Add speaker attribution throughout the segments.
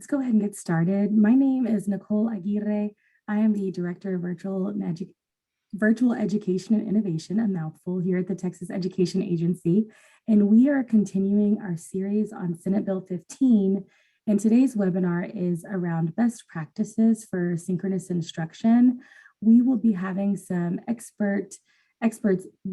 Speaker 1: Let's go ahead and get started. My name is Nicole Aguirre. I am the Director of Virtual Education and Innovation, a mouthful, here at the Texas Education Agency. And we are continuing our series on Senate Bill 15. And today's webinar is around best practices for synchronous instruction. We will be having some experts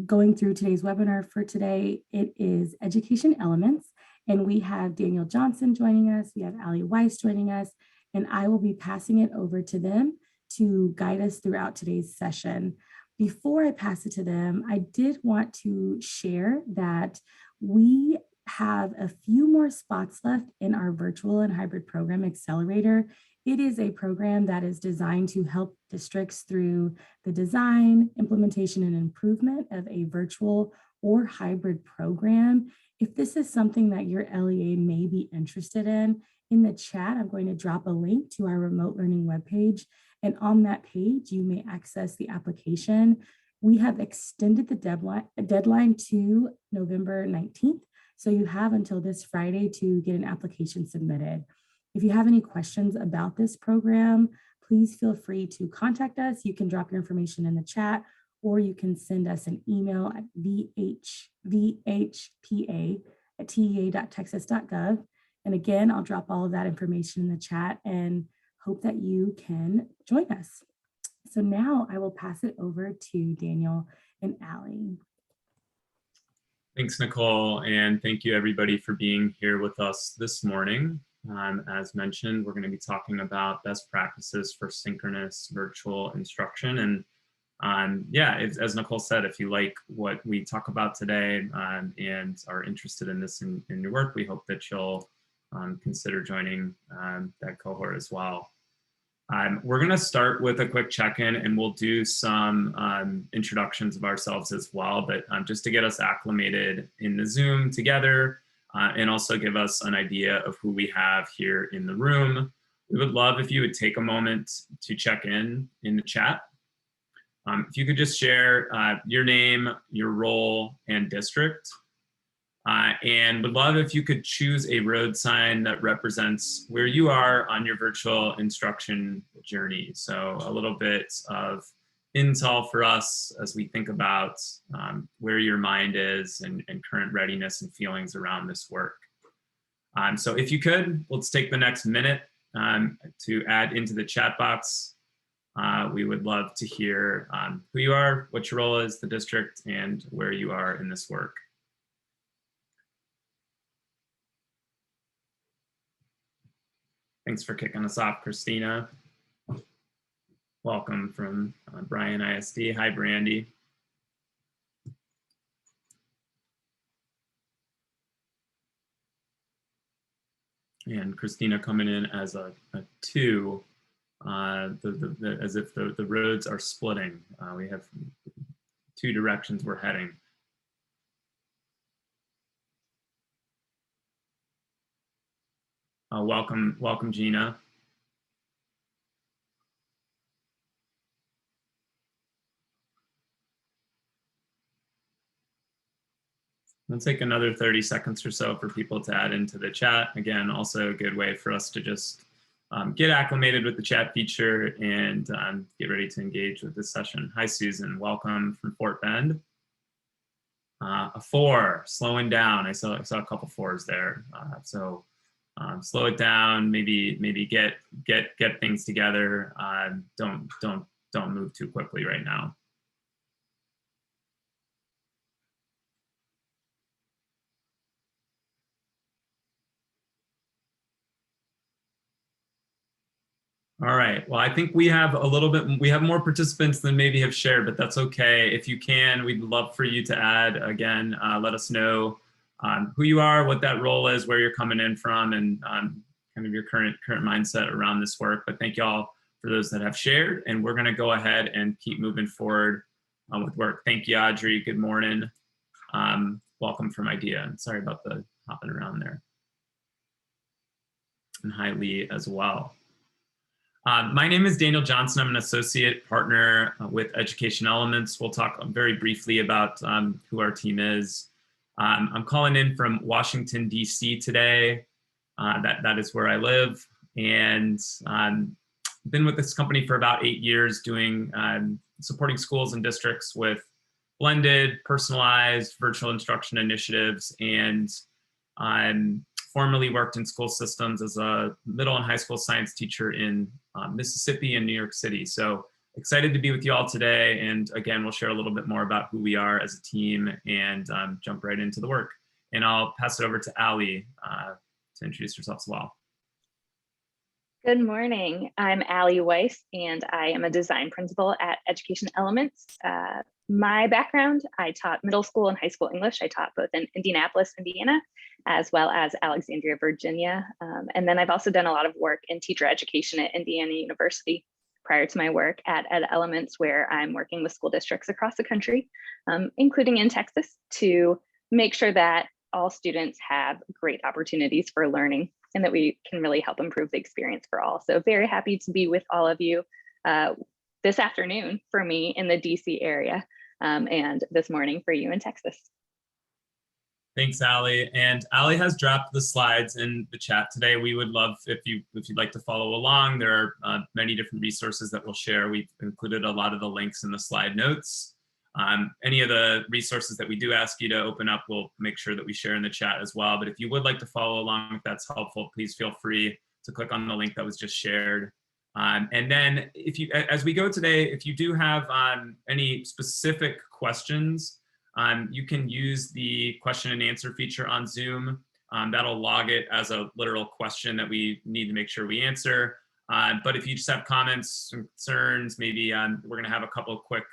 Speaker 1: going through today's webinar. For today, it is Education Elements. And we have Daniel Johnson joining us, we have Ali Weiss joining us, and I will be passing it over to them to guide us throughout today's session. Before I pass it to them, I did want to share that we have a few more spots left in our virtual and hybrid program accelerator. It is a program that is designed to help districts through the design, implementation, and improvement of a virtual or hybrid program. If this is something that your LEA may be interested in the chat, I'm going to drop a link to our remote learning webpage. And on that page, you may access the application. We have extended the deadline to November 19th. So you have until this Friday to get an application submitted. If you have any questions about this program, please feel free to contact us. You can drop your information in the chat, or you can send us an email at vhpa@tea.texas.gov. And again, I'll drop all of that information in the chat and hope that you can join us. So now I will pass it over to Daniel and Ali.
Speaker 2: Thanks, Nicole, and thank you everybody for being here with us this morning. As mentioned, we're going to be talking about best practices for synchronous virtual instruction. And yeah, as Nicole said, if you like what we talk about today and are interested in this in your work, we hope that you'll consider joining that cohort as well. We're going to start with a quick check-in, and we'll do some introductions of ourselves as well, but just to get us acclimated in the Zoom together and also give us an idea of who we have here in the room. We would love if you would take a moment to check in the chat. If you could just share your name, your role, and district. And would love if you could choose a road sign that represents where you are on your virtual instruction journey. So a little bit of intel for us as we think about where your mind is and current readiness and feelings around this work. So if you could, let's take the next minute to add into the chat box. We would love to hear who you are, what your role is, the district, and where you are in this work. Thanks for kicking us off, Christina. Welcome from Bryan ISD. Hi, Brandy. And Christina coming in as a 2. As if the roads are splitting. We have 2 directions we're heading. Welcome, Gina. We'll take another 30 seconds or so for people to add into the chat. Again, also a good way for us to just get acclimated with the chat feature and get ready to engage with this session. Hi, Susan. Welcome from Fort Bend. A 4, slowing down. I saw a couple 4s there. So slow it down. Maybe get things together. Don't move too quickly right now. All right, well, I think we have more participants than maybe have shared, but that's okay. If you can, we'd love for you to add. Again, let us know who you are, what that role is, where you're coming in from, and kind of your current mindset around this work. But thank you all for those that have shared, and we're gonna go ahead and keep moving forward with work. Thank you, Audrey, good morning. Welcome from IDEA, and sorry about the hopping around there. And hi, Lee, as well. My name is Daniel Johnson. I'm an associate partner with Education Elements. We'll talk very briefly about who our team is. I'm calling in from Washington, D.C. today. That is where I live. and been with this company for about 8 years, doing supporting schools and districts with blended, personalized virtual instruction initiatives, and formerly worked in school systems as a middle and high school science teacher in Mississippi and New York City. So excited to be with you all today. And again, we'll share a little bit more about who we are as a team and jump right into the work. And I'll pass it over to Allie to introduce herself as well.
Speaker 3: Good morning. I'm Allie Weiss, and I am a design principal at Education Elements. My background, I taught middle school and high school English. I taught both in Indianapolis, Indiana, as well as Alexandria, Virginia. And then I've also done a lot of work in teacher education at Indiana University prior to my work at Ed Elements, where I'm working with school districts across the country, including in Texas, to make sure that all students have great opportunities for learning and that we can really help improve the experience for all. So very happy to be with all of you this afternoon for me in the DC area and this morning for you in Texas.
Speaker 2: Thanks, Allie. And Allie has dropped the slides in the chat today. We would love if you'd like to follow along. There are many different resources that we'll share. We've included a lot of the links in the slide notes. Any of the resources that we do ask you to open up, we'll make sure that we share in the chat as well. But if you would like to follow along, if that's helpful, please feel free to click on the link that was just shared. And then as we go today, if you do have any specific questions, you can use the question and answer feature on Zoom. That'll log it as a literal question that we need to make sure we answer. But if you just have comments, concerns, maybe we're going to have a couple of quick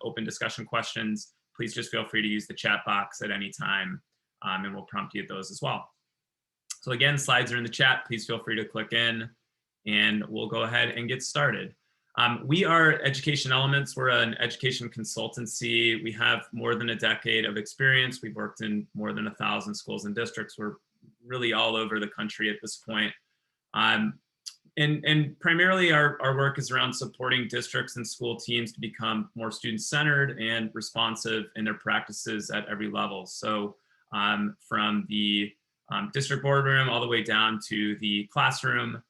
Speaker 2: open discussion questions, please just feel free to use the chat box at any time, and we'll prompt you at those as well. So again, slides are in the chat. Please feel free to click in, and we'll go ahead and get started. We are Education Elements. We're an education consultancy. We have more than a decade of experience. We've worked in more than 1,000 schools and districts. We're really all over the country at this point. And primarily our work is around supporting districts and school teams to become more student-centered and responsive in their practices at every level. So from the district boardroom all the way down to the classroom,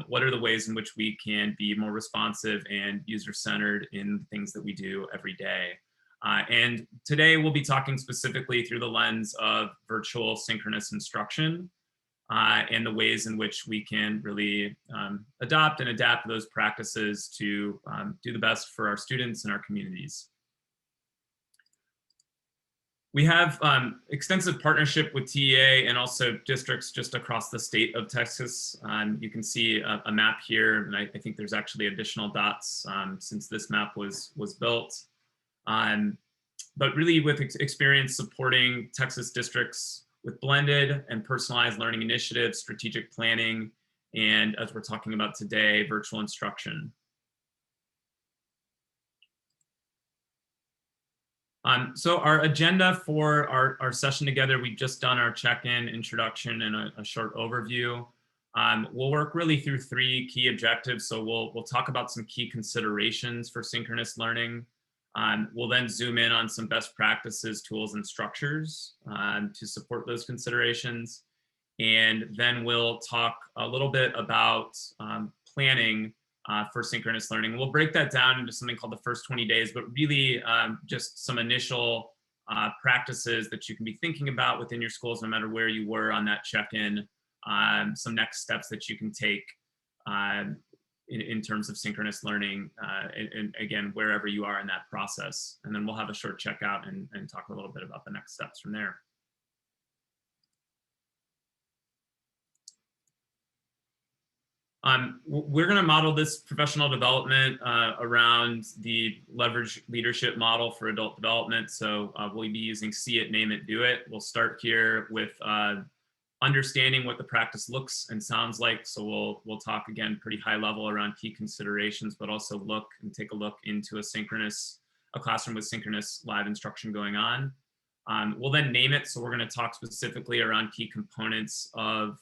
Speaker 2: what are the ways in which we can be more responsive and user-centered in the things that we do every day? And today we'll be talking specifically through the lens of virtual synchronous instruction and the ways in which we can really adopt and adapt those practices to do the best for our students and our communities. We have extensive partnership with TEA and also districts just across the state of Texas. You can see a map here, and I think there's actually additional dots since this map was built. But really with experience supporting Texas districts with blended and personalized learning initiatives, strategic planning, and as we're talking about today, virtual instruction. So our agenda for our session together, we've just done our check-in, introduction, and a short overview. We'll work really through 3 key objectives. So we'll talk about some key considerations for synchronous learning. We'll then zoom in on some best practices, tools, and structures to support those considerations. And then we'll talk a little bit about planning for synchronous learning. We'll break that down into something called the first 20 days, but really just some initial practices that you can be thinking about within your schools, no matter where you were on that check-in, some next steps that you can take in terms of synchronous learning, and again, wherever you are in that process. And then we'll have a short checkout and talk a little bit about the next steps from there. We're going to model this professional development around the leverage leadership model for adult development. So we'll be using see it, name it, do it. We'll start here with understanding what the practice looks and sounds like. So we'll talk again pretty high level around key considerations, but also take a look into a classroom with synchronous live instruction going on. We'll then name it. So we're going to talk specifically around key components of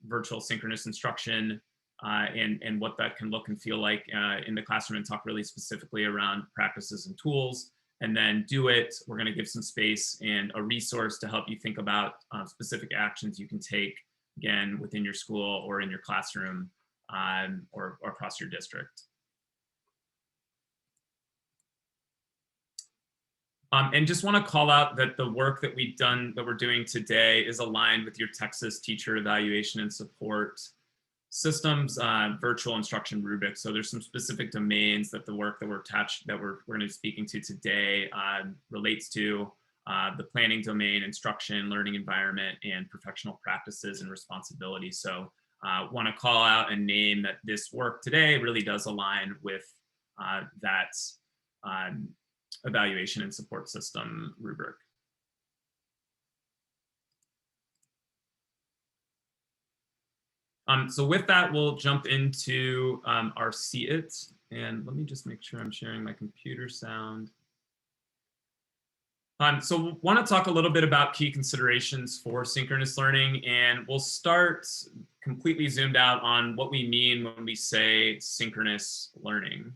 Speaker 2: virtual synchronous instruction and what that can look and feel like in the classroom, and talk really specifically around practices and tools. And then do it, we're going to give some space and a resource to help you think about specific actions you can take again, within your school or in your classroom or across your district. And just want to call out that the work that we're doing today is aligned with your Texas Teacher Evaluation and Support Systems virtual instruction rubric. So there's some specific domains that the work that we're going to be speaking to today relates to: the planning domain, instruction, learning environment, and professional practices and responsibility. So want to call out and name that this work today really does align with that evaluation and support system rubric. So with that, we'll jump into our See It. And let me just make sure I'm sharing my computer sound. So want to talk a little bit about key considerations for synchronous learning, and we'll start completely zoomed out on what we mean when we say synchronous learning.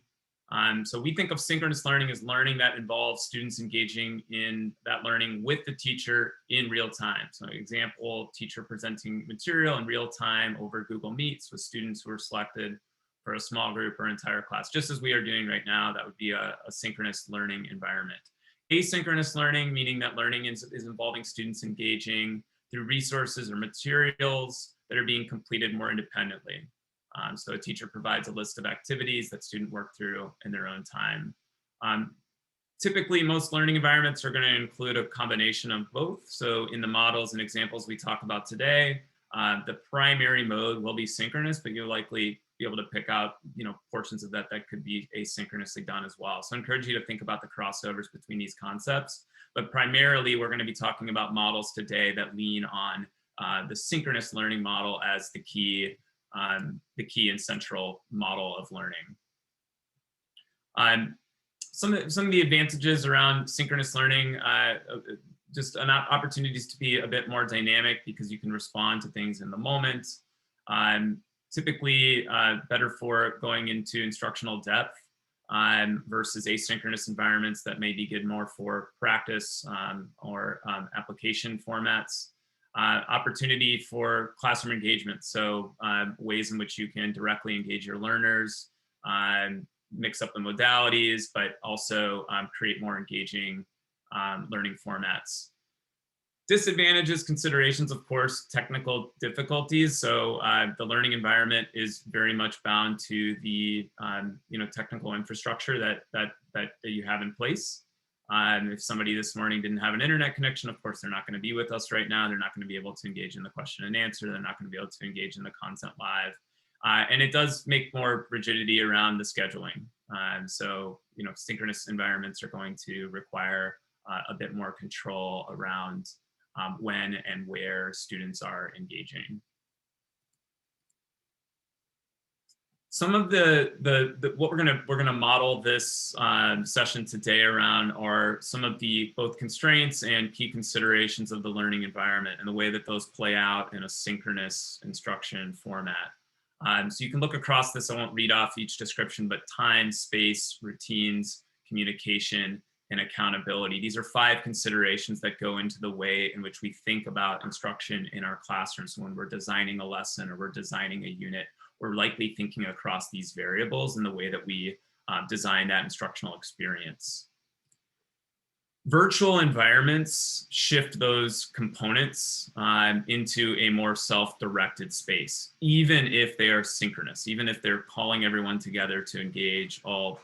Speaker 2: So we think of synchronous learning as learning that involves students engaging in that learning with the teacher in real time. So example, teacher presenting material in real time over Google Meets with students who are selected for a small group or entire class, just as we are doing right now. That would be a synchronous learning environment. Asynchronous learning, meaning that learning is involving students engaging through resources or materials that are being completed more independently. So a teacher provides a list of activities that students work through in their own time. Typically, most learning environments are going to include a combination of both. So in the models and examples we talk about today, the primary mode will be synchronous, but you'll likely be able to pick out, portions of that could be asynchronously done as well. So I encourage you to think about the crossovers between these concepts. But primarily, we're going to be talking about models today that lean on the synchronous learning model as the key and central model of learning. Some of the advantages around synchronous learning, just opportunities to be a bit more dynamic because you can respond to things in the moment. Typically better for going into instructional depth versus asynchronous environments that may be good more for practice or application formats. Opportunity for classroom engagement. So ways in which you can directly engage your learners, mix up the modalities, but also create more engaging learning formats. Disadvantages, considerations, of course, technical difficulties. So the learning environment is very much bound to the technical infrastructure that you have in place. If somebody this morning didn't have an internet connection, of course, they're not going to be with us right now. They're not going to be able to engage in the question and answer. They're not going to be able to engage in the content live. And it does make more rigidity around the scheduling. So, synchronous environments are going to require a bit more control around when and where students are engaging. Some of what we're gonna model this session today around are some of the both constraints and key considerations of the learning environment and the way that those play out in a synchronous instruction format. So you can look across this. I won't read off each description, but time, space, routines, communication, and accountability. These are 5 considerations that go into the way in which we think about instruction in our classrooms. So when we're designing a lesson or we're designing a unit, we're likely thinking across these variables in the way that we design that instructional experience. Virtual environments shift those components into a more self-directed space, even if they are synchronous, even if they're calling everyone together to engage all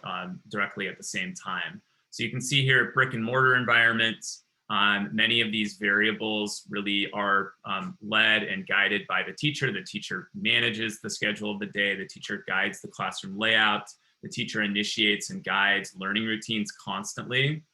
Speaker 2: directly at the same time. So you can see here brick and mortar environments, many of these variables really are led and guided by the teacher. The teacher manages the schedule of the day. The teacher guides the classroom layout. The teacher initiates and guides learning routines constantly.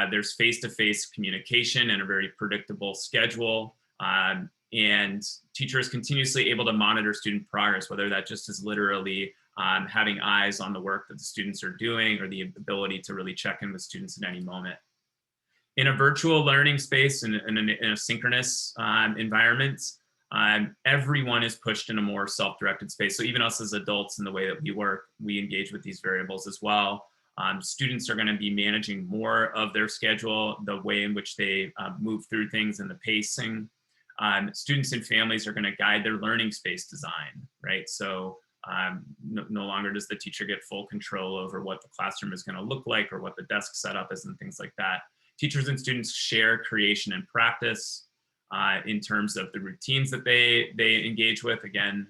Speaker 2: There's face-to-face communication and a very predictable schedule. And teacher is continuously able to monitor student progress, whether that just is literally having eyes on the work that the students are doing or the ability to really check in with students at any moment. In a virtual learning space, in a synchronous environment, everyone is pushed in a more self-directed space. So even us as adults, in the way that we work, we engage with these variables as well. Students are going to be managing more of their schedule, the way in which they move through things and the pacing. Students and families are going to guide their learning space design, right? So no longer does the teacher get full control over what the classroom is going to look like or what the desk setup is and things like that. Teachers and students share creation and practice in terms of the routines that they engage with, again,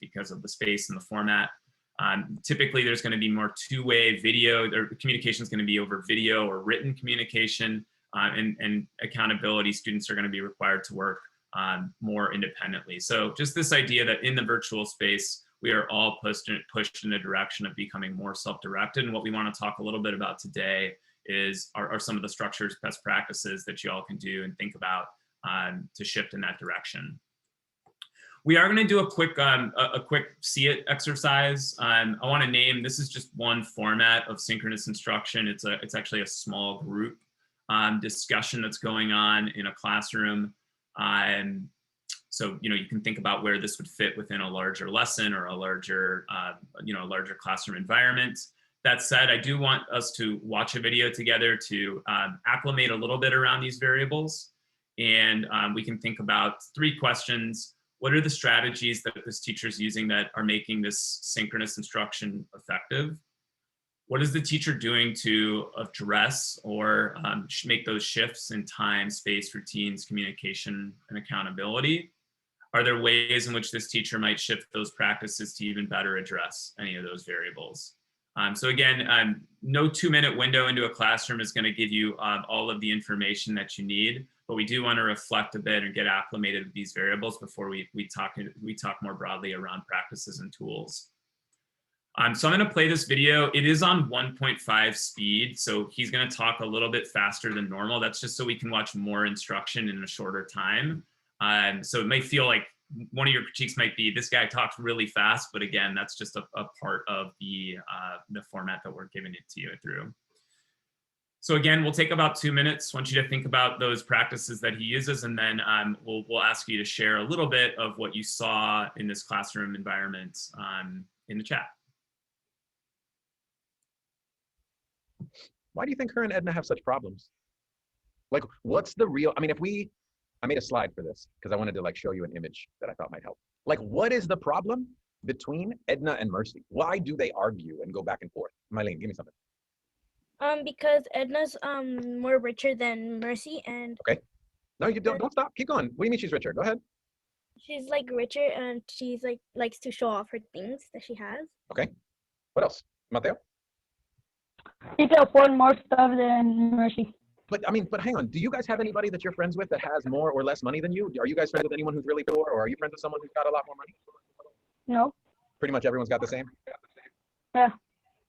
Speaker 2: because of the space and the format. Typically, there's going to be more two-way video, or communication is going to be over video or written communication, and accountability. Students are going to be required to work more independently. So just this idea that in the virtual space, we are all pushed in the direction of becoming more self-directed. And what we want to talk a little bit about today are some of the structures, best practices that you all can do and think about to shift in that direction. We are going to do a quick see it exercise. I want to name, this is just one format of synchronous instruction. It's actually a small group discussion that's going on in a classroom. So, you can think about where this would fit within a larger lesson or a larger, larger classroom environment. That said, I do want us to watch a video together to acclimate a little bit around these variables. And we can think about 3 questions. What are the strategies that this teacher is using that are making this synchronous instruction effective? What is the teacher doing to address or make those shifts in time, space, routines, communication, and accountability? Are there ways in which this teacher might shift those practices to even better address any of those variables? So again, no 2-minute window into a classroom is going to give you all of the information that you need, but we do want to reflect a bit and get acclimated with these variables before we talk more broadly around practices and tools. So I'm going to play this video. It is on 1.5 speed, so he's going to talk a little bit faster than normal. That's just so we can watch more instruction in a shorter time. So it may feel like one of your critiques might be, this guy talks really fast, but again, that's just a part of the format that we're giving it to you through. So again, we'll take about 2 minutes. I want you to think about those practices that he uses, and then we'll ask you to share a little bit of what you saw in this classroom environment in the chat.
Speaker 4: Why do you think her and Edna have such problems? Like, what's the real, I mean, I made a slide for this because I wanted to show you an image that I thought might help. Like, what is the problem between Edna and Mercy? Why do they argue and go back and forth? Mylene, give me something.
Speaker 5: Because Edna's more richer than Mercy, and
Speaker 4: Okay. No, you don't stop. Keep going. What do you mean she's richer? Go ahead.
Speaker 5: she's richer, and she's likes to show off her things that she has.
Speaker 4: Okay. What else? Mateo?
Speaker 6: She can afford more stuff than Mercy.
Speaker 4: But I mean, hang on. Do you guys have anybody that you're friends with that has more or less money than you? Are you guys friends with anyone who's really poor, or are you friends with someone who's got a lot more money?
Speaker 6: No.
Speaker 4: Pretty much everyone's got the same?
Speaker 6: Yeah.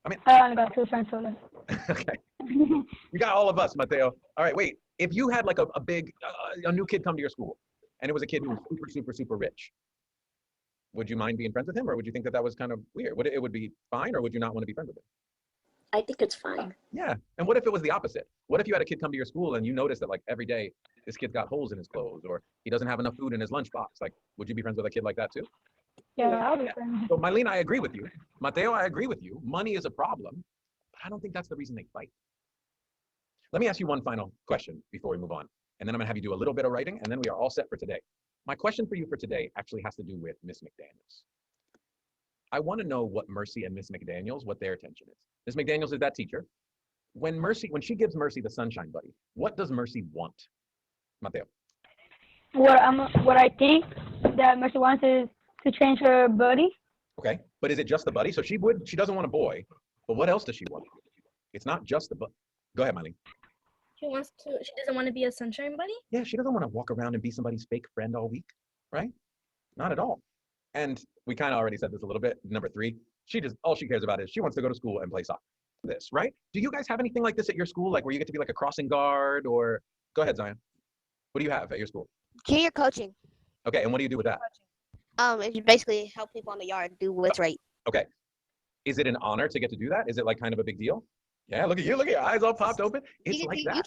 Speaker 4: I mean,
Speaker 6: I only got 2 friends for that.
Speaker 4: okay. You got all of us, Mateo. All right, wait. If you had a new kid come to your school, and it was a kid who was super, super, super rich, would you mind being friends with him, or would you think that was kind of weird? Would it be fine, or would you not want to be friends with him?
Speaker 7: I think it's fine.
Speaker 4: Yeah. And what if it was the opposite? What if you had a kid come to your school and you notice that every day this kid's got holes in his clothes, or he doesn't have enough food in his lunchbox? Would you be friends with a kid like that too?
Speaker 6: Yeah, I'll be friends.
Speaker 4: So Mylene, I agree with you. Mateo, I agree with you. Money is a problem, but I don't think that's the reason they fight. Let me ask you one final question before we move on. And then I'm gonna have you do a little bit of writing, and then we are all set for today. My question for you for today actually has to do with Miss McDaniels. I want to know what Mercy and Miss McDaniels, what their attention is. Miss McDaniels is that teacher. When she gives Mercy the sunshine buddy, what does Mercy want? Mateo.
Speaker 6: What I think that Mercy wants is to change her buddy.
Speaker 4: Okay, but is it just the buddy? So she doesn't want a boy, but what else does she want? It's not just the buddy. Go ahead, Miley.
Speaker 5: She doesn't want to be a sunshine buddy.
Speaker 4: Yeah, she doesn't want to walk around and be somebody's fake friend all week, right? Not at all. And we kind of already said this a little bit. Number 3, all she cares about is she wants to go to school and play soccer. This, right? Do you guys have anything like this at your school? Where you get to be a crossing guard, or go ahead, Zion. What do you have at your school?
Speaker 7: Junior coaching.
Speaker 4: Okay, and what do you do with that?
Speaker 7: It's basically help people in the yard do what's right.
Speaker 4: Okay. Is it an honor to get to do that? Is it kind of a big deal? Yeah, look at you. Look at your eyes all popped open. It's like that.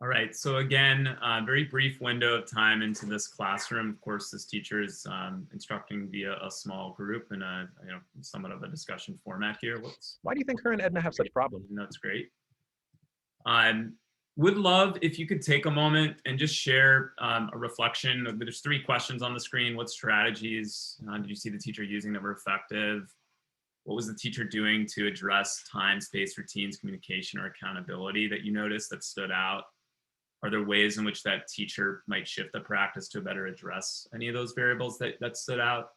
Speaker 2: All right, so again, very brief window of time into this classroom. Of course, this teacher is instructing via a small group in a somewhat of a discussion format here. Whoops.
Speaker 4: Why do you think her and Edna have such problems?
Speaker 2: That's great. Would love if you could take a moment and just share a reflection. There's 3 questions on the screen. What strategies did you see the teacher using that were effective? What was the teacher doing to address time, space, routines, communication, or accountability that you noticed that stood out? Are there ways in which that teacher might shift the practice to better address any of those variables that stood out?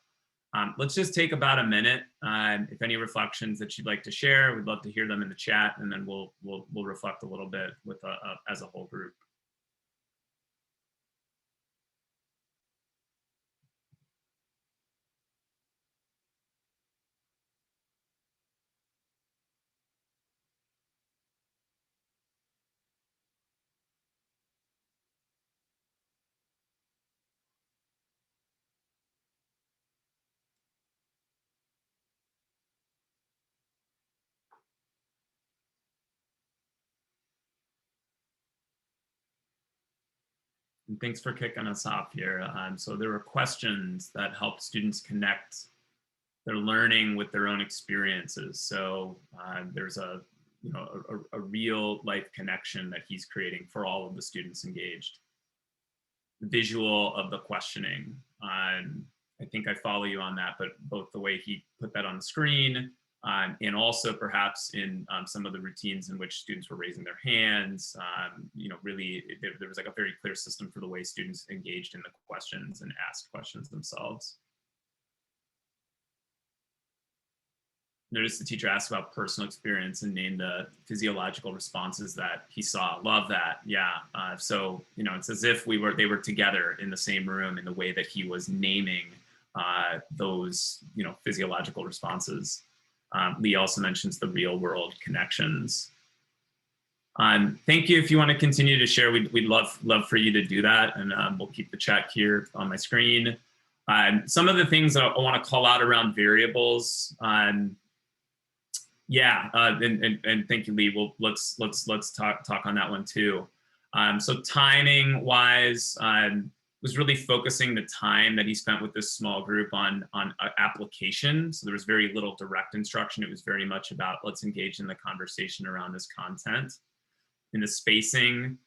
Speaker 2: Let's just take about a minute. If any reflections that you'd like to share, we'd love to hear them in the chat, and then we'll reflect a little bit with as a whole group. And thanks for kicking us off here. So there were questions that help students connect their learning with their own experiences. So there's a real life connection that he's creating for all of the students engaged. The visual of the questioning. I think I follow you on that, but both the way he put that on the screen and also perhaps in some of the routines in which students were raising their hands, really there was like a very clear system for the way students engaged in the questions and asked questions themselves. Notice the teacher asked about personal experience and named the physiological responses that he saw. Love that. Yeah. So, it's as if they were together in the same room in the way that he was naming those, physiological responses. Lee also mentions the real world connections. Thank you. If you want to continue to share, we'd love for you to do that. And we'll keep the chat here on my screen. Some of the things that I want to call out around variables. Yeah, and thank you, Lee. Well, let's talk on that one too. So timing wise, was really focusing the time that he spent with this small group on application. So there was very little direct instruction. It was very much about let's engage in the conversation around this content. In the spacing,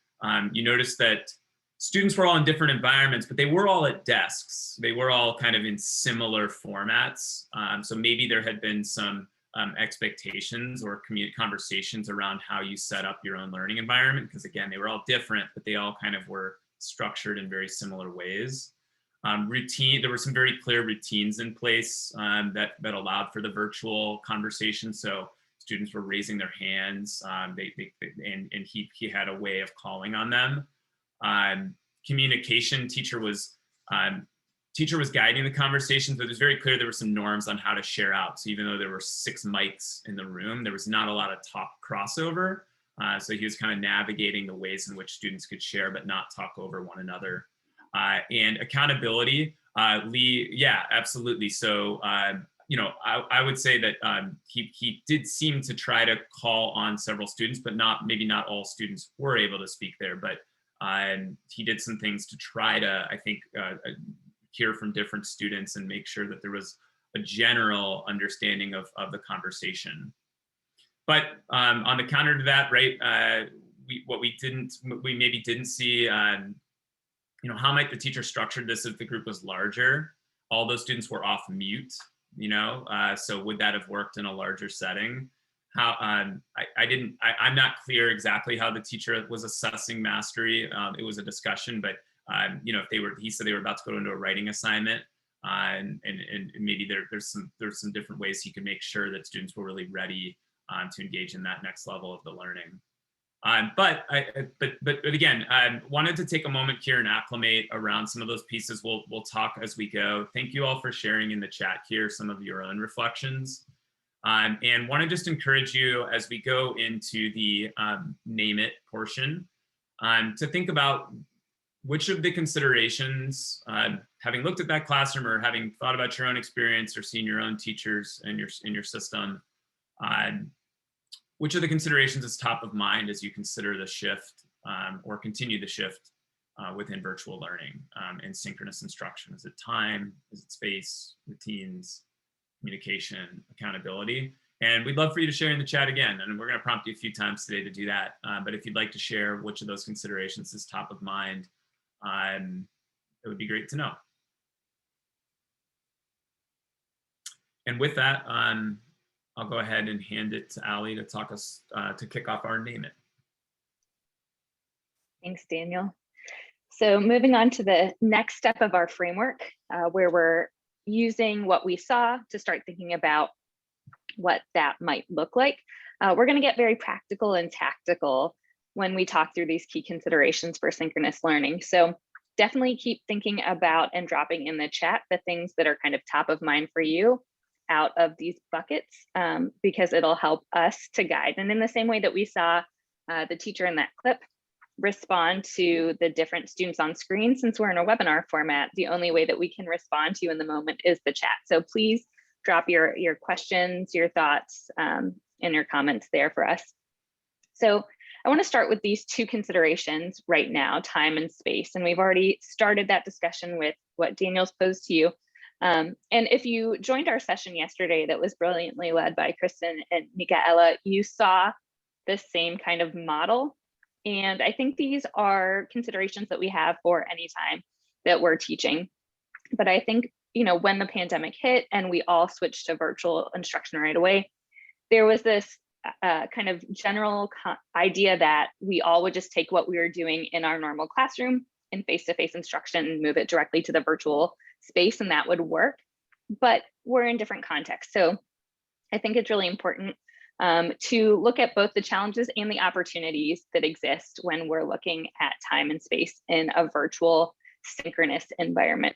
Speaker 2: you notice that students were all in different environments, but they were all at desks. They were all kind of in similar formats. So maybe there had been some expectations or conversations around how you set up your own learning environment, because again, they were all different, but they all kind of were structured in very similar ways. There were some very clear routines in place that allowed for the virtual conversation. So students were raising their hands, and he had a way of calling on them. Communication, teacher was guiding the conversation, but it was very clear there were some norms on how to share out. So even though there were 6 mics in the room, there was not a lot of talk crossover. So he was kind of navigating the ways in which students could share, but not talk over one another. And accountability, Lee, yeah, absolutely. So, I would say that he did seem to try to call on several students, but maybe not all students were able to speak there. But he did some things to try to, I think, hear from different students and make sure that there was a general understanding of the conversation. But on the counter to that, right, we maybe didn't see, how might the teacher structured this if the group was larger? All those students were off mute, so would that have worked in a larger setting? How I'm not clear exactly how the teacher was assessing mastery. It was a discussion, but he said they were about to go into a writing assignment, and maybe there's some different ways he could make sure that students were really ready to engage in that next level of the learning. But again, I wanted to take a moment here and acclimate around some of those pieces. We'll talk as we go. Thank you all for sharing in the chat here some of your own reflections. And want to just encourage you as we go into the name it portion to think about which of the considerations, having looked at that classroom or having thought about your own experience or seen your own teachers in your system, which of the considerations is top of mind as you consider the shift or continue the shift within virtual learning and synchronous instruction? Is it time? Is it space, routines, communication, accountability? And we'd love for you to share in the chat again. And we're going to prompt you a few times today to do that. But if you'd like to share which of those considerations is top of mind, it would be great to know. And with that, I'll go ahead and hand it to Ali to talk us to kick off our Name It.
Speaker 3: Thanks, Daniel. So moving on to the next step of our framework, where we're using what we saw to start thinking about what that might look like. We're going to get very practical and tactical when we talk through these key considerations for synchronous learning. So definitely keep thinking about and dropping in the chat the things that are kind of top of mind for you out of these buckets, because it'll help us to guide. And in the same way that we saw the teacher in that clip respond to the different students on screen, since we're in a webinar format, the only way that we can respond to you in the moment is the chat. So please drop your questions, your thoughts, and your comments there for us. So I want to start with these two considerations right now, time and space. And we've already started that discussion with what Daniel's posed to you. And if you joined our session yesterday that was brilliantly led by Kristen and Micaela, you saw the same kind of model. And I think these are considerations that we have for any time that we're teaching. But I think, you know, when the pandemic hit and we all switched to virtual instruction right away, there was this kind of general idea that we all would just take what we were doing in our normal classroom in face-to-face instruction and move it directly to the virtual space, and that would work. But we're in different contexts. So I think it's really important to look at both the challenges and the opportunities that exist when we're looking at time and space in a virtual synchronous environment.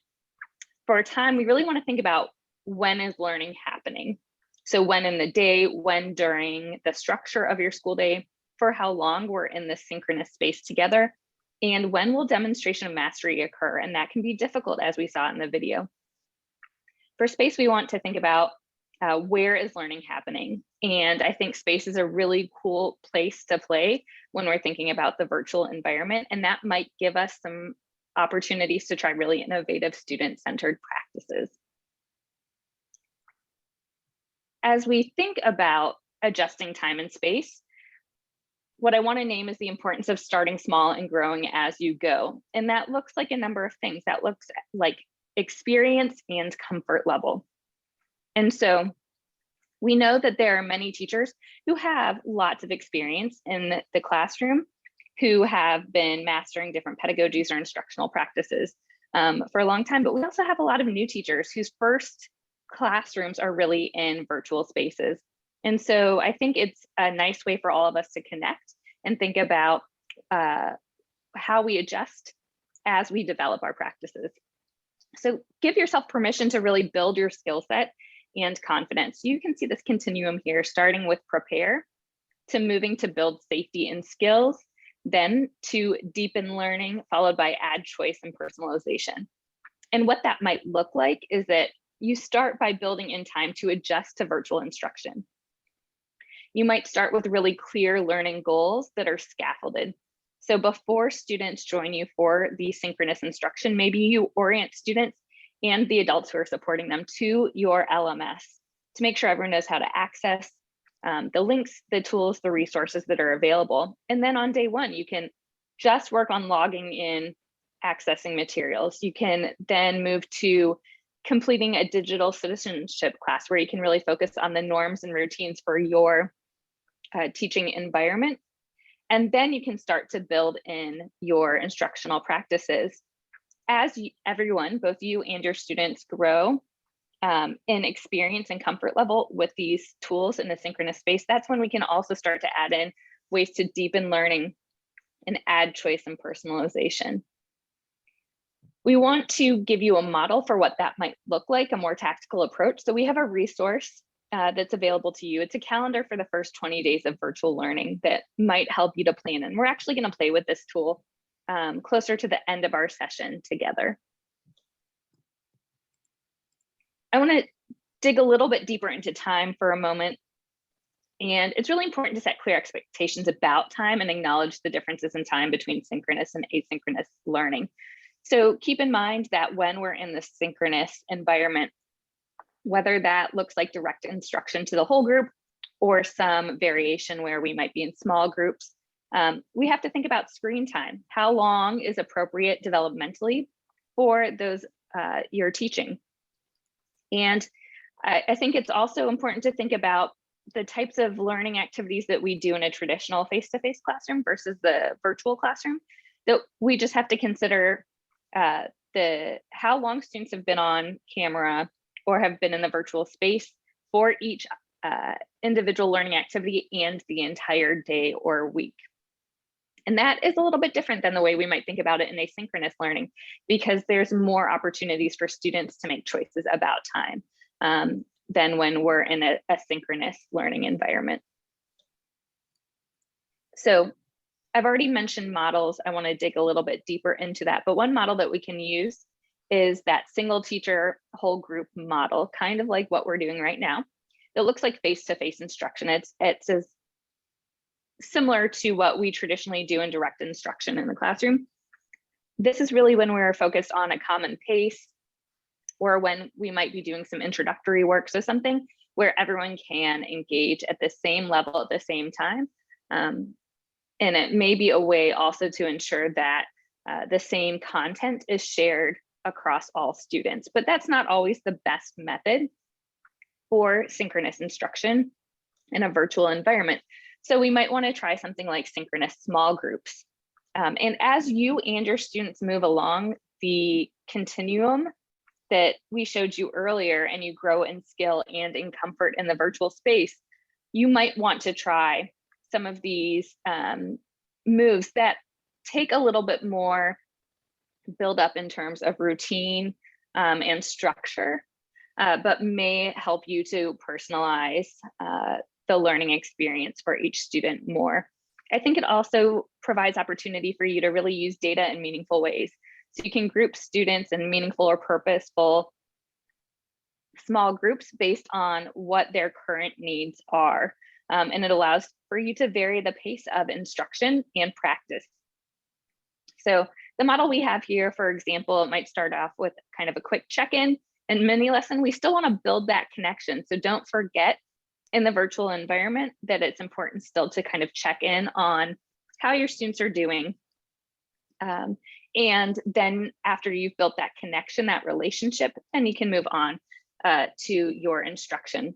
Speaker 3: For time, we really want to think about when is learning happening. So when in the day, when during the structure of your school day, for how long we're in this synchronous space together, and when will demonstration of mastery occur? And that can be difficult, as we saw in the video. For space, we want to think about where is learning happening? And I think space is a really cool place to play when we're thinking about the virtual environment. And that might give us some opportunities to try really innovative student-centered practices. As we think about adjusting time and space, what I want to name is the importance of starting small and growing as you go. And that looks like a number of things. That looks like experience and comfort level. And so we know that there are many teachers who have lots of experience in the classroom, who have been mastering different pedagogies or instructional practices for a long time. But we also have a lot of new teachers whose first classrooms are really in virtual spaces. And so I think it's a nice way for all of us to connect and think about how we adjust as we develop our practices. So give yourself permission to really build your skill set and confidence. You can see this continuum here, starting with prepare, to moving to build safety and skills, then to deepen learning, followed by add choice and personalization. And what that might look like is that you start by building in time to adjust to virtual instruction. You might start with really clear learning goals that are scaffolded. So before students join you for the synchronous instruction, maybe you orient students and the adults who are supporting them to your LMS to make sure everyone knows how to access the links, the tools, the resources that are available. And then on day one, you can just work on logging in, accessing materials. You can then move to completing a digital citizenship class where you can really focus on the norms and routines for your teaching environment. And then you can start to build in your instructional practices. As everyone, both you and your students, grow in experience and comfort level with these tools in the synchronous space, that's when we can also start to add in ways to deepen learning and add choice and personalization. We want to give you a model for what that might look like, a more tactical approach. So we have a resource that's available to you. It's a calendar for the first 20 days of virtual learning that might help you to plan. And we're actually going to play with this tool closer to the end of our session together. I want to dig a little bit deeper into time for a moment. And it's really important to set clear expectations about time and acknowledge the differences in time between synchronous and asynchronous learning. So keep in mind that when we're in the synchronous environment, whether that looks like direct instruction to the whole group or some variation where we might be in small groups. We have to think about screen time. How long is appropriate developmentally for those you're teaching? And I think it's also important to think about the types of learning activities that we do in a traditional face-to-face classroom versus the virtual classroom. That we just have to consider how long students have been on camera or have been in the virtual space for each individual learning activity and the entire day or week. And that is a little bit different than the way we might think about it in asynchronous learning, because there's more opportunities for students to make choices about time than when we're in a synchronous learning environment. So I've already mentioned models. I want to dig a little bit deeper into that, but one model that we can use is that single teacher whole group model, kind of like what we're doing right now. It looks like face-to-face instruction. It's as similar to what we traditionally do in direct instruction in the classroom. This is really when we're focused on a common pace, or when we might be doing some introductory work, so something where everyone can engage at the same level at the same time. And it may be a way also to ensure that the same content is shared across all students, but that's not always the best method for synchronous instruction in a virtual environment. So we might want to try something like synchronous small groups. And as you and your students move along the continuum that we showed you earlier, and you grow in skill and in comfort in the virtual space, you might want to try some of these moves that take a little bit more build up in terms of routine and structure, but may help you to personalize the learning experience for each student more. I think it also provides opportunity for you to really use data in meaningful ways. So you can group students in meaningful or purposeful small groups based on what their current needs are. And it allows for you to vary the pace of instruction and practice. So the model we have here, for example, it might start off with kind of a quick check-in and mini lesson. We still want to build that connection. So don't forget in the virtual environment that it's important still to kind of check in on how your students are doing. And then after you've built that connection, that relationship, then you can move on to your instruction.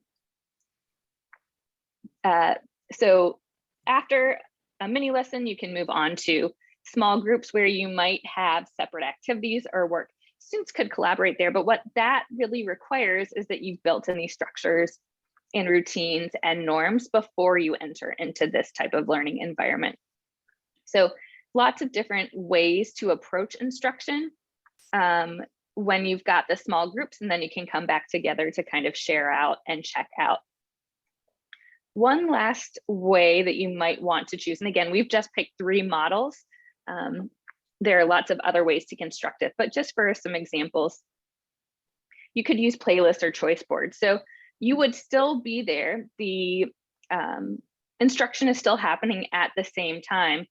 Speaker 3: So after a mini lesson, you can move on to small groups where you might have separate activities or work. Students could collaborate there, but what that really requires is that you've built in these structures and routines and norms before you enter into this type of learning environment. So lots of different ways to approach instruction when you've got the small groups, and then you can come back together to kind of share out and check out. One last way that you might want to choose, and again, we've just picked 3 models. There are lots of other ways to construct it, but just for some examples, you could use playlists or choice boards. So you would still be there. The instruction is still happening at the same time,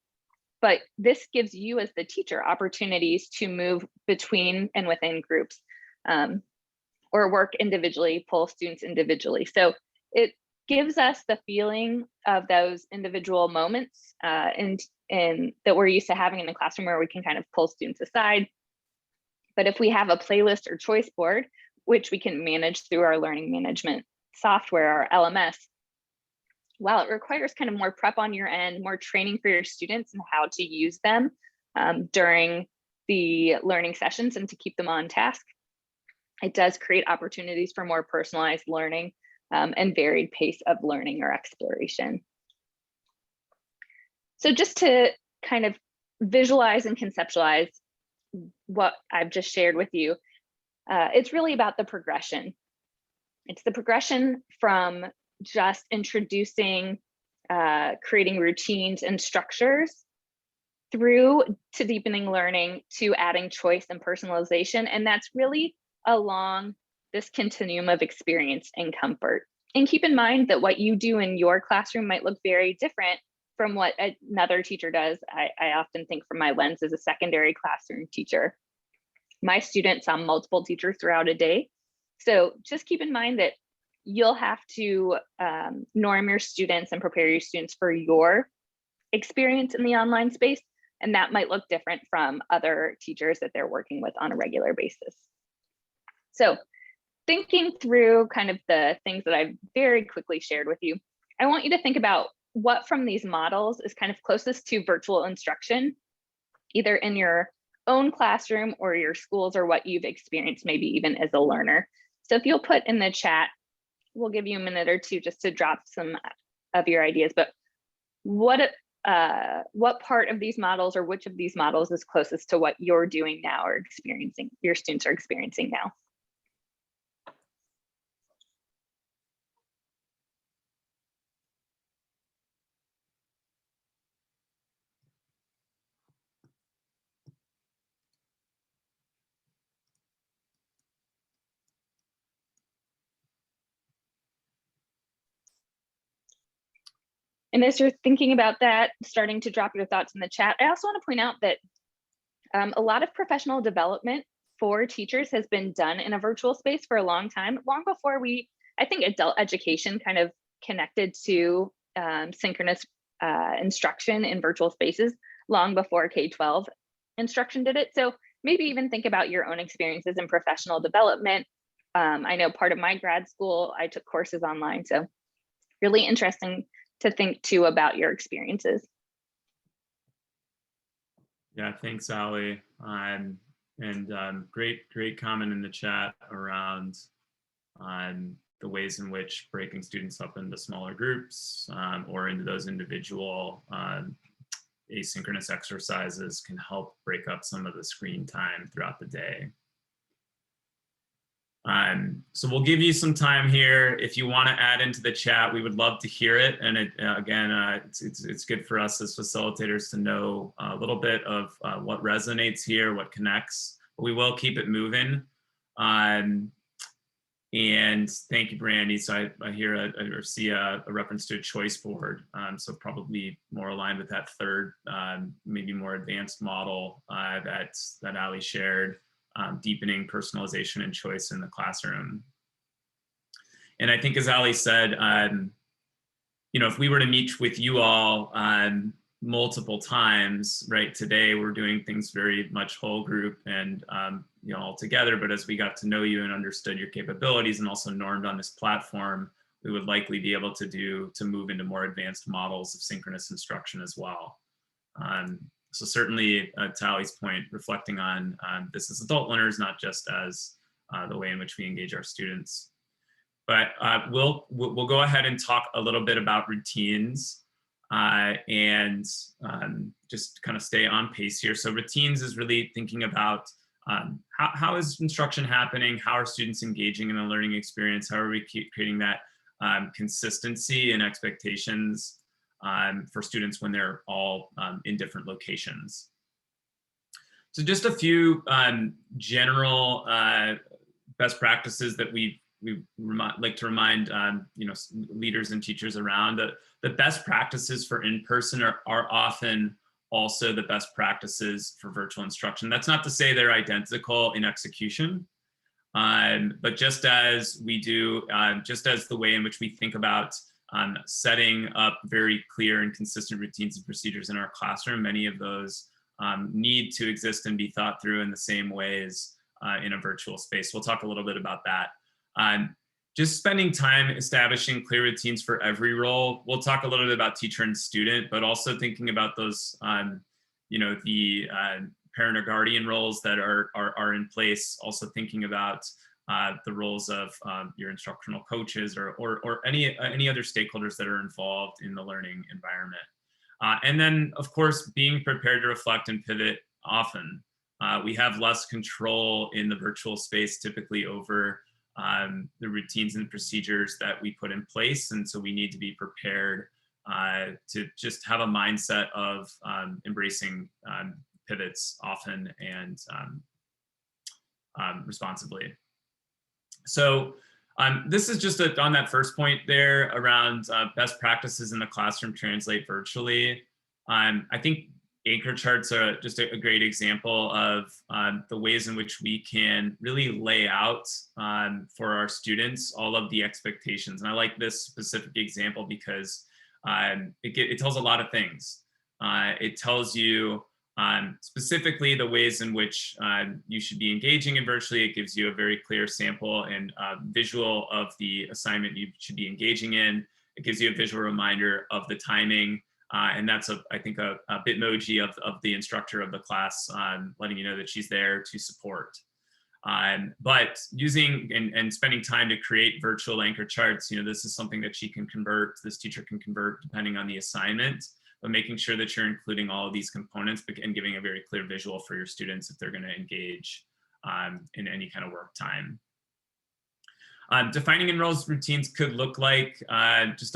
Speaker 3: but this gives you as the teacher opportunities to move between and within groups or work individually, pull students individually. So it gives us the feeling of those individual moments and that we're used to having in the classroom, where we can kind of pull students aside. But if we have a playlist or choice board, which we can manage through our learning management software, our LMS, while it requires kind of more prep on your end, more training for your students and how to use them during the learning sessions and to keep them on task, it does create opportunities for more personalized learning and varied pace of learning or exploration. So just to kind of visualize and conceptualize what I've just shared with you, it's really about the progression. It's the progression from just introducing, creating routines and structures through to deepening learning, to adding choice and personalization. And that's really along this continuum of experience and comfort. And keep in mind that what you do in your classroom might look very different from what another teacher does. I often think from my lens as a secondary classroom teacher. My students saw multiple teachers throughout a day. So just keep in mind that you'll have to norm your students and prepare your students for your experience in the online space. And that might look different from other teachers that they're working with on a regular basis. So thinking through kind of the things that I've very quickly shared with you, I want you to think about what from these models is kind of closest to virtual instruction, either in your own classroom or your schools, or what you've experienced maybe even as a learner. So if you'll put in the chat, we'll give you a minute or two just to drop some of your ideas, but what part of these models, or which of these models is closest to what you're doing now or experiencing, your students are experiencing now? And as you're thinking about that, starting to drop your thoughts in the chat, I also want to point out that a lot of professional development for teachers has been done in a virtual space for a long time, long before I think adult education kind of connected to synchronous instruction in virtual spaces long before K-12 instruction did it. So maybe even think about your own experiences in professional development. I know part of my grad school, I took courses online, so really interesting to think too about your experiences.
Speaker 2: Yeah, thanks, Ali. Great comment in the chat around the ways in which breaking students up into smaller groups or into those individual asynchronous exercises can help break up some of the screen time throughout the day. So we'll give you some time here. If you want to add into the chat, we would love to hear it. And it's good for us as facilitators to know a little bit of what resonates here, what connects. But we will keep it moving. And thank you, Brandy. So I hear or see a reference to a choice board. So probably more aligned with that third, maybe more advanced model that Ali shared. Deepening personalization and choice in the classroom. And I think, as Ali said, if we were to meet with you all multiple times, right? Today we're doing things very much whole group and all together. But as we got to know you and understood your capabilities and also normed on this platform, we would likely be able to move into more advanced models of synchronous instruction as well. So certainly, to Ali's point, reflecting on this as adult learners, not just as the way in which we engage our students. But we'll go ahead and talk a little bit about routines and just kind of stay on pace here. So routines is really thinking about how is instruction happening? How are students engaging in the learning experience? How are we creating that consistency and expectations for students when they're all in different locations. So just a few general best practices that we like to remind leaders and teachers around. The best practices for in-person are often also the best practices for virtual instruction. That's not to say they're identical in execution, but just as we do, just as the way in which we think about setting up very clear and consistent routines and procedures in our classroom, many of those need to exist and be thought through in the same ways in a virtual space. We'll talk a little bit about that. Just spending time establishing clear routines for every role. We'll talk a little bit about teacher and student, but also thinking about those, the parent or guardian roles that are in place. Also thinking about the roles of your instructional coaches or any other stakeholders that are involved in the learning environment. And then, of course, being prepared to reflect and pivot often. We have less control in the virtual space typically over the routines and procedures that we put in place. And so we need to be prepared to just have a mindset of embracing pivots often and responsibly. So this is just on that first point there around best practices in the classroom translate virtually. I think anchor charts are just a great example of the ways in which we can really lay out for our students all of the expectations. And I like this specific example because it tells a lot of things. It tells you specifically the ways in which you should be engaging in virtually. It gives you a very clear sample and visual of the assignment you should be engaging in. It gives you a visual reminder of the timing. And that's, I think, a Bitmoji of the instructor of the class, letting you know that she's there to support. But using and spending time to create virtual anchor charts, this is something that this teacher can convert depending on the assignment, but making sure that you're including all of these components and giving a very clear visual for your students if they're going to engage in any kind of work time. Defining enrollment routines could look like just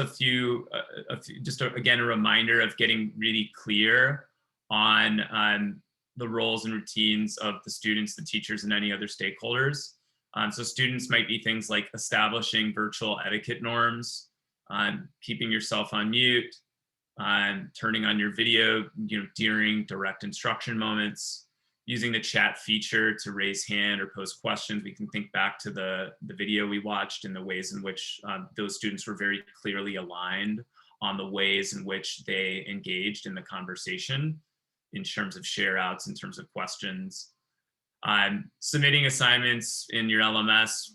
Speaker 2: again, a reminder of getting really clear on the roles and routines of the students, the teachers, and any other stakeholders. So students might be things like establishing virtual etiquette norms, keeping yourself on mute, turning on your video, during direct instruction moments, using the chat feature to raise hand or pose questions. We can think back to the video we watched and the ways in which those students were very clearly aligned on the ways in which they engaged in the conversation in terms of share outs, in terms of questions. Submitting assignments in your LMS,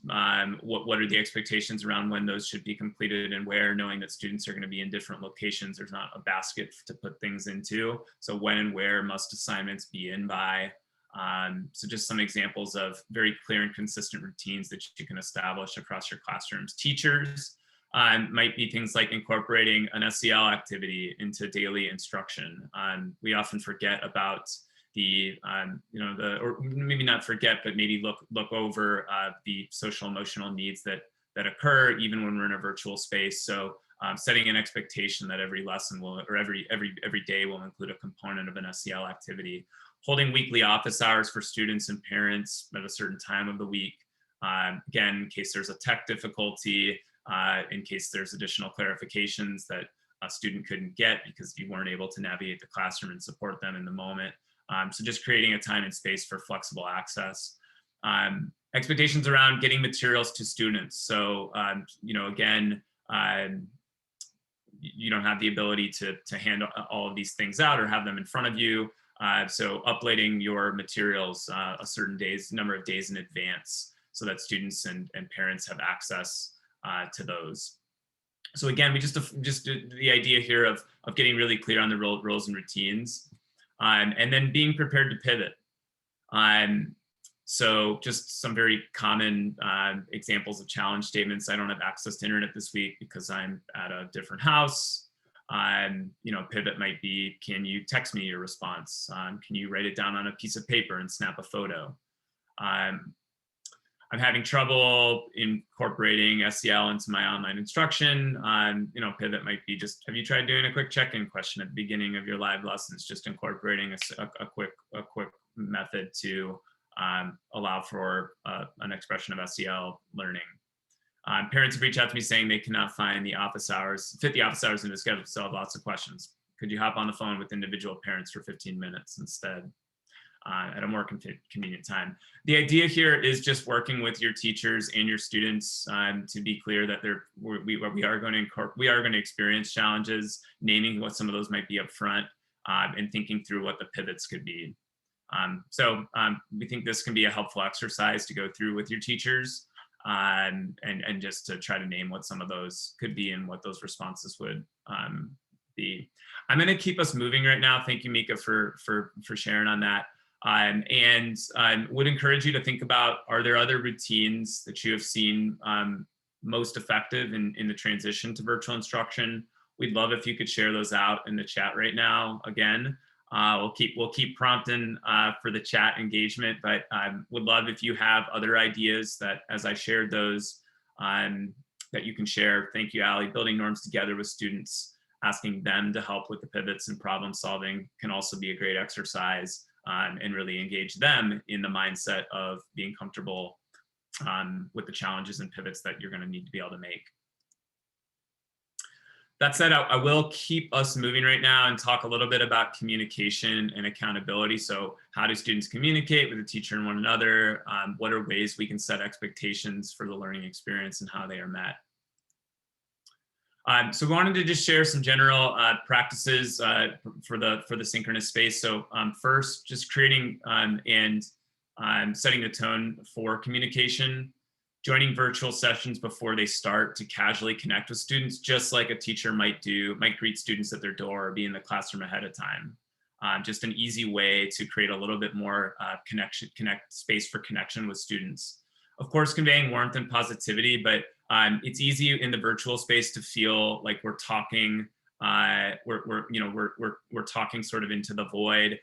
Speaker 2: what are the expectations around when those should be completed and where, knowing that students are going to be in different locations. There's not a basket to put things into. So when and where must assignments be in by? So just some examples of very clear and consistent routines that you can establish across your classrooms. Teachers might be things like incorporating an SEL activity into daily instruction. We often forget about or maybe not forget, but maybe look over the social emotional needs that occur even when we're in a virtual space. So setting an expectation that every lesson will, or every day will include a component of an SEL activity. Holding weekly office hours for students and parents at a certain time of the week. Again, in case there's a tech difficulty, in case there's additional clarifications that a student couldn't get because you weren't able to navigate the classroom and support them in the moment. So just creating a time and space for flexible access. Expectations around getting materials to students. So, again, you don't have the ability to hand all of these things out or have them in front of you. So uploading your materials a certain number of days in advance so that students and parents have access to those. So again, we just the idea here of getting really clear on the roles and routines, and then being prepared to pivot. So just some very common examples of challenge statements. I don't have access to internet this week because I'm at a different house. Pivot might be, can you text me your response? Can you write it down on a piece of paper and snap a photo? I'm having trouble incorporating SEL into my online instruction. Pivot might be just, have you tried doing a quick check-in question at the beginning of your live lessons? Just incorporating a quick method to allow for an expression of SEL learning. Parents have reached out to me saying they cannot fit the office hours into the schedule, so I have lots of questions. Could you hop on the phone with individual parents for 15 minutes instead at a more convenient time? The idea here is just working with your teachers and your students to be clear that we are going to experience challenges, naming what some of those might be up front, and thinking through what the pivots could be. So we think this can be a helpful exercise to go through with your teachers. And just to try to name what some of those could be and what those responses would be. I'm going to keep us moving right now. Thank you, Mika, for sharing on that. And would encourage you to think about, are there other routines that you have seen most effective in the transition to virtual instruction? We'd love if you could share those out in the chat right now. Again, we'll keep prompting for the chat engagement, but would love if you have other ideas that, as I shared those, that you can share. Thank you, Allie. Building norms together with students, asking them to help with the pivots and problem solving can also be a great exercise, and really engage them in the mindset of being comfortable with the challenges and pivots that you're going to need to be able to make. That said, I will keep us moving right now and talk a little bit about communication and accountability. So how do students communicate with the teacher and one another? What are ways we can set expectations for the learning experience and how they are met? So we wanted to just share some general practices for the synchronous space. So first, just creating and setting the tone for communication. Joining virtual sessions before they start to casually connect with students, just like a teacher might greet students at their door or be in the classroom ahead of time. Just an easy way to create a little bit more space for connection with students. Of course, conveying warmth and positivity, but it's easy in the virtual space to feel like we're talking, we're talking sort of into the void,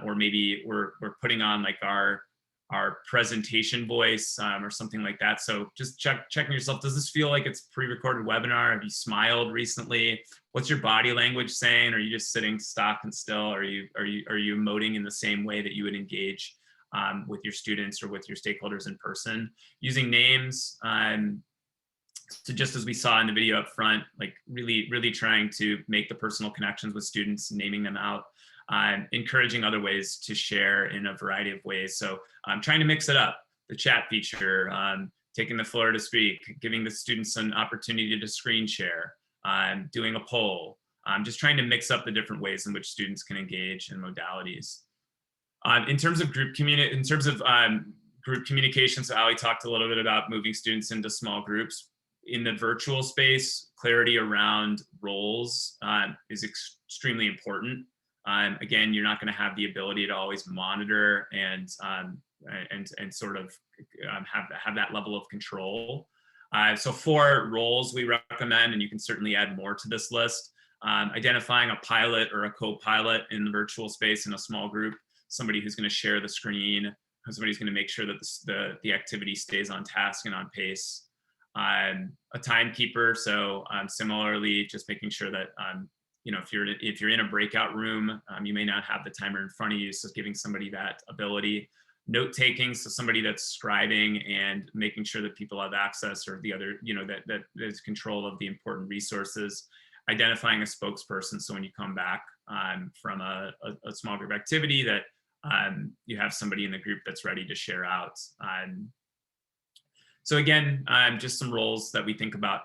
Speaker 2: or maybe we're putting on like our presentation voice or something like that. So just checking yourself. Does this feel like it's pre-recorded webinar? Have you smiled recently? What's your body language saying? Are you just sitting stock and still? Are you emoting in the same way that you would engage with your students or with your stakeholders in person? Using names. So just as we saw in the video up front, like really trying to make the personal connections with students, naming them out. Encouraging other ways to share in a variety of ways. So I'm trying to mix it up, the chat feature, taking the floor to speak, giving the students an opportunity to screen share, doing a poll, just trying to mix up the different ways in which students can engage in modalities. In terms of group communication, so Ali talked a little bit about moving students into small groups. In the virtual space, clarity around roles is extremely important. Again, you're not going to have the ability to always monitor and sort of have that level of control. So 4 roles we recommend, and you can certainly add more to this list. Identifying a pilot or a co-pilot in the virtual space in a small group, somebody who's going to share the screen, somebody who's going to make sure that the activity stays on task and on pace. A timekeeper, so similarly, just making sure that if you're in a breakout room, you may not have the timer in front of you, so giving somebody that ability. Note taking, so somebody that's scribing and making sure that people have access, or the other, that there's control of the important resources. Identifying a spokesperson, so when you come back from a small group activity, that you have somebody in the group that's ready to share out. So again, just some roles that we think about.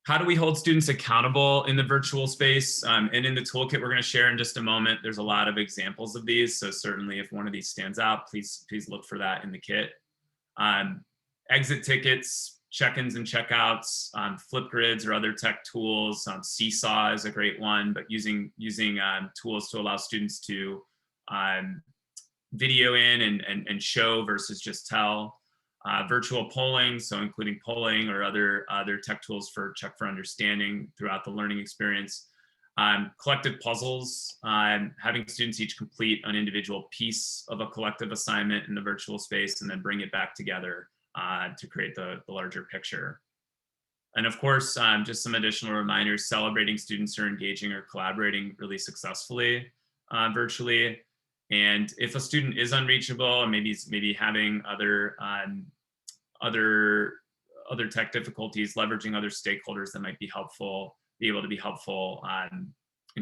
Speaker 2: How do we hold students accountable in the virtual space? And in the toolkit we're going to share in just a moment, there's a lot of examples of these. So certainly if one of these stands out, please look for that in the kit. Exit tickets, check-ins and checkouts, Flipgrids or other tech tools. Seesaw is a great one, but using tools to allow students to video in and show versus just tell. Virtual polling, so including polling or other tech tools for check for understanding throughout the learning experience. Collective puzzles, having students each complete an individual piece of a collective assignment in the virtual space and then bring it back together to create the larger picture. And of course, just some additional reminders, celebrating students who are engaging or collaborating really successfully virtually. And if a student is unreachable, or maybe having other tech difficulties, leveraging other stakeholders that might be able to be helpful and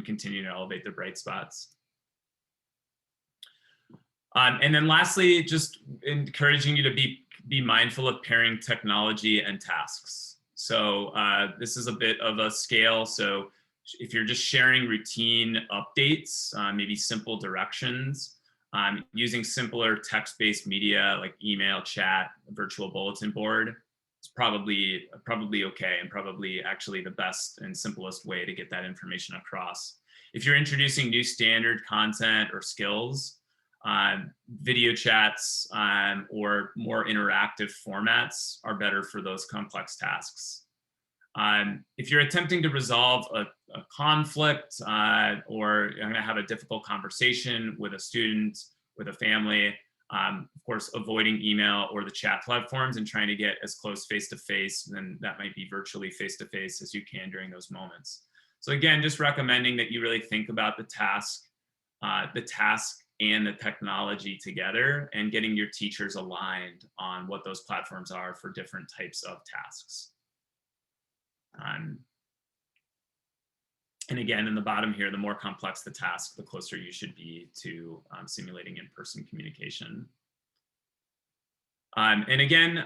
Speaker 2: continue to elevate the bright spots. And then lastly, just encouraging you to be mindful of pairing technology and tasks. So this is a bit of a scale. So if you're just sharing routine updates, maybe simple directions, using simpler text-based media like email, chat, virtual bulletin board, it's probably okay, and probably actually the best and simplest way to get that information across. If you're introducing new standard content or skills, video chats or more interactive formats are better for those complex tasks. If you're attempting to resolve a conflict or you're going to have a difficult conversation with a student, with a family, of course, avoiding email or the chat platforms and trying to get as close face-to-face, then that might be virtually face-to-face as you can during those moments. So again, just recommending that you really think about the task and the technology together and getting your teachers aligned on what those platforms are for different types of tasks. And again, in the bottom here, the more complex the task, the closer you should be to simulating in-person communication. And again,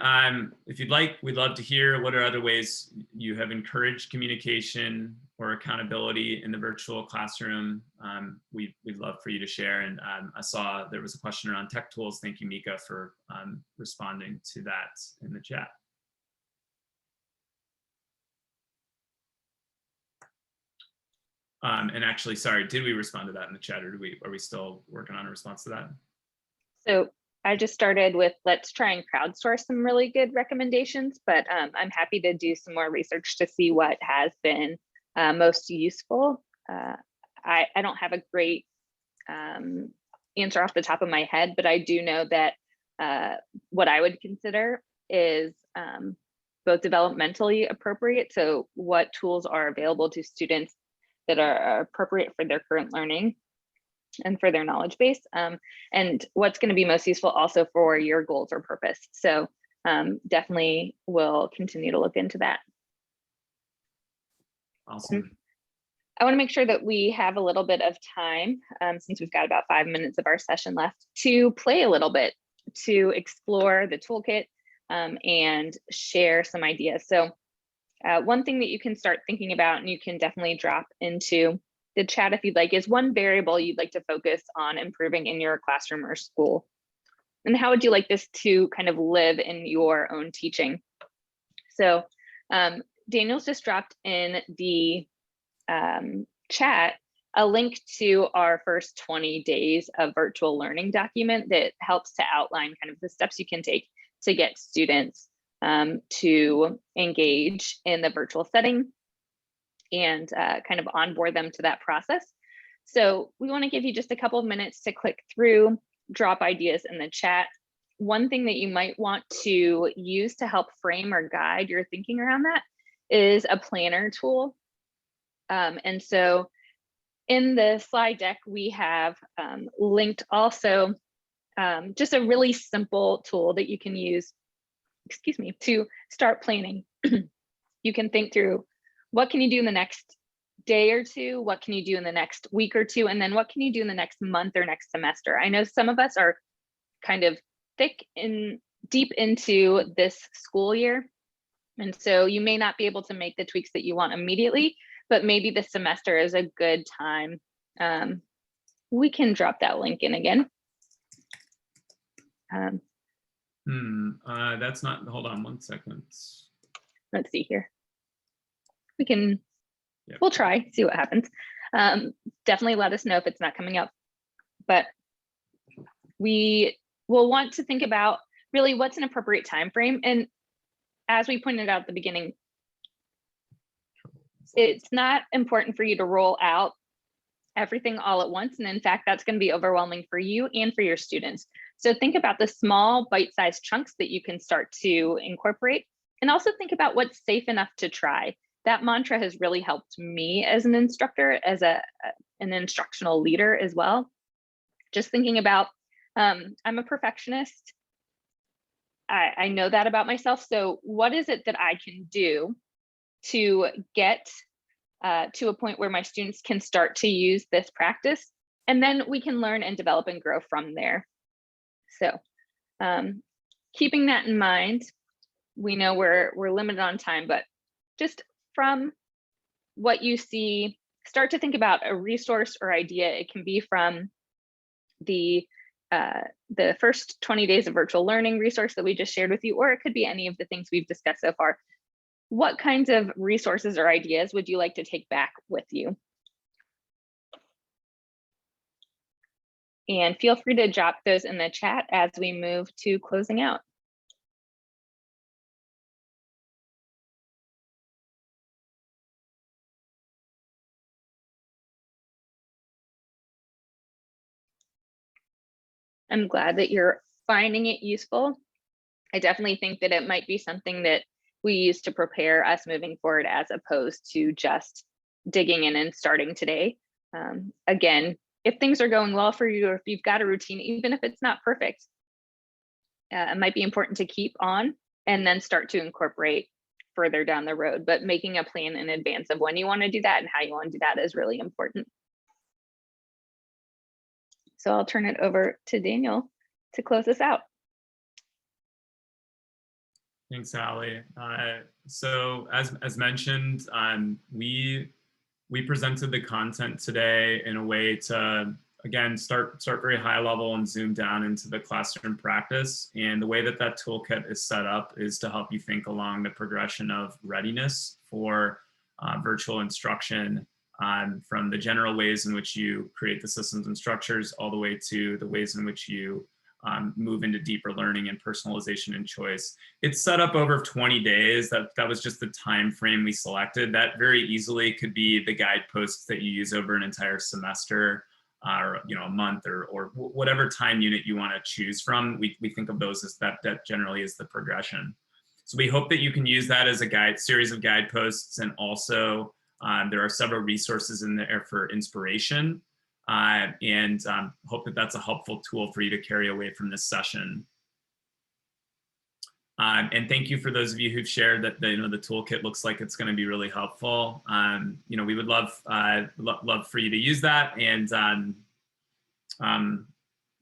Speaker 2: if you'd like, we'd love to hear what are other ways you have encouraged communication or accountability in the virtual classroom. We'd love for you to share. And I saw there was a question around tech tools. Thank you, Mika, for responding to that in the chat. And actually, sorry, did we respond to that in the chat, or are we still working on a response to that?
Speaker 3: So I just started with, let's try and crowdsource some really good recommendations, but I'm happy to do some more research to see what has been most useful. I don't have a great answer off the top of my head, but I do know that what I would consider is both developmentally appropriate. So what tools are available to students that are appropriate for their current learning and for their knowledge base, and what's going to be most useful also for your goals or purpose. So definitely will continue to look into that.
Speaker 2: Awesome.
Speaker 3: I want to make sure that we have a little bit of time, since we've got about 5 minutes of our session left, to play a little bit, to explore the toolkit and share some ideas. So one thing that you can start thinking about, and you can definitely drop into the chat if you'd like, is one variable you'd like to focus on improving in your classroom or school. And how would you like this to kind of live in your own teaching? So Daniel's just dropped in the chat a link to our first 20 days of virtual learning document that helps to outline kind of the steps you can take to get students to engage in the virtual setting and kind of onboard them to that process. So we want to give you just a couple of minutes to click through, drop ideas in the chat. One thing that you might want to use to help frame or guide your thinking around that is a planner tool. And so in the slide deck, we have linked also just a really simple tool that you can use, excuse me, to start planning. You can think through, what can you do in the next day or two? What can you do in the next week or two? And then what can you do in the next month or next semester? I know some of us are kind of deep into this school year. And so you may not be able to make the tweaks that you want immediately, but maybe this semester is a good time. We can drop that link in again.
Speaker 2: That's not, hold on 1 second.
Speaker 3: Let's see here. We can,
Speaker 2: Yep.
Speaker 3: We'll try, see what happens. Definitely let us know if it's not coming up, but we will want to think about really what's an appropriate time frame. And as we pointed out at the beginning, it's not important for you to roll out everything all at once. And in fact, that's going to be overwhelming for you and for your students. So think about the small bite-sized chunks that you can start to incorporate, and also think about what's safe enough to try. That mantra has really helped me as an instructor, as an instructional leader as well. Just thinking about, I'm a perfectionist. I know that about myself. So what is it that I can do to get to a point where my students can start to use this practice? And then we can learn and develop and grow from there. So keeping that in mind, we know we're limited on time, but just from what you see, start to think about a resource or idea. It can be from the first 20 days of virtual learning resource that we just shared with you, or it could be any of the things we've discussed so far. What kinds of resources or ideas would you like to take back with you? And feel free to drop those in the chat as we move to closing out. I'm glad that you're finding it useful. I definitely think that it might be something that we use to prepare us moving forward, as opposed to just digging in and starting today. Again, if things are going well for you, or if you've got a routine, even if it's not perfect, it might be important to keep on and then start to incorporate further down the road, but making a plan in advance of when you want to do that and how you want to do that is really important. So I'll turn it over to Daniel to close this out.
Speaker 2: Thanks, Allie. So as mentioned, we presented the content today in a way to, again, start very high level and zoom down into the classroom practice. And the way that that toolkit is set up is to help you think along the progression of readiness for virtual instruction, from the general ways in which you create the systems and structures all the way to the ways in which you move into deeper learning and personalization and choice. It's set up over 20 days. That was just the time frame we selected. That very easily could be the guideposts that you use over an entire semester, or a month, or whatever time unit you want to choose from. We think of those as that generally is the progression. So we hope that you can use that as a series of guideposts, and also there are several resources in there for inspiration. And hope that that's a helpful tool for you to carry away from this session. And thank you for those of you who've shared that the toolkit looks like it's going to be really helpful. We would love for you to use that, and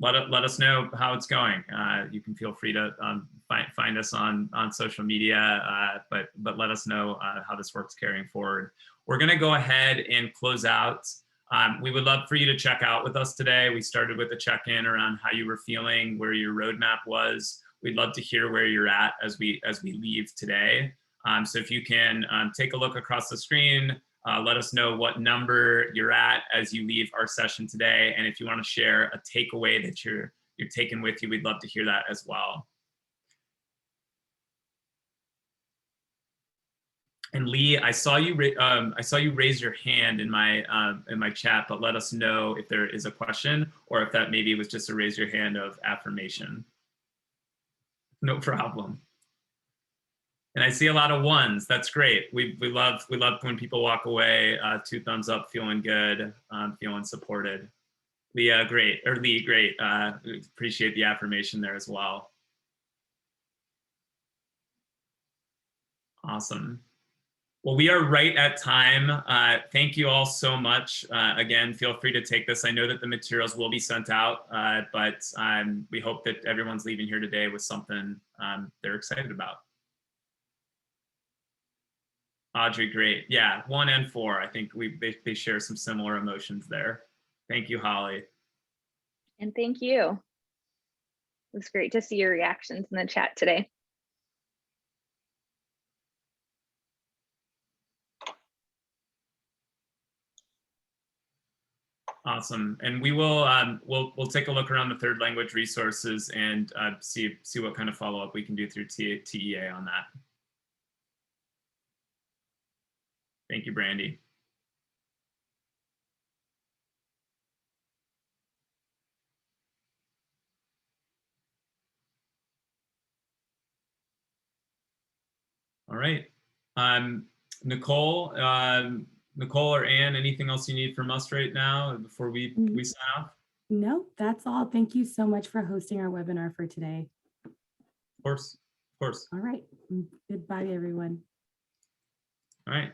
Speaker 2: let us know how it's going. You can feel free to find us on social media, but let us know how this works carrying forward. We're going to go ahead and close out. We would love for you to check out with us today. We started with a check-in around how you were feeling, where your roadmap was. We'd love to hear where you're at as we leave today. So if you can take a look across the screen, let us know what number you're at as you leave our session today. And if you want to share a takeaway that you're taking with you, we'd love to hear that as well. And Lee, I saw you raise your hand in my chat, but let us know if there is a question, or if that maybe was just a raise your hand of affirmation. No problem. And I see a lot of ones. That's great. We love when people walk away 2 thumbs up, feeling good, feeling supported. Leah, great. Or Lee, great. Appreciate the affirmation there as well. Awesome. Well, we are right at time. Thank you all so much. Again, feel free to take this. I know that the materials will be sent out, but we hope that everyone's leaving here today with something they're excited about. Audrey, great. Yeah, 1 and 4. I think they share some similar emotions there. Thank you, Holly.
Speaker 3: And thank you. It was great to see your reactions in the chat today.
Speaker 2: Awesome. And we will we'll take a look around the third language resources and see what kind of follow-up we can do through TEA on that. Thank you, Brandy. All right. Nicole or Anne, anything else you need from us right now before we sign off?
Speaker 1: No, that's all. Thank you so much for hosting our webinar for today.
Speaker 2: Of course, of course.
Speaker 1: All right. Goodbye, everyone.
Speaker 2: All right.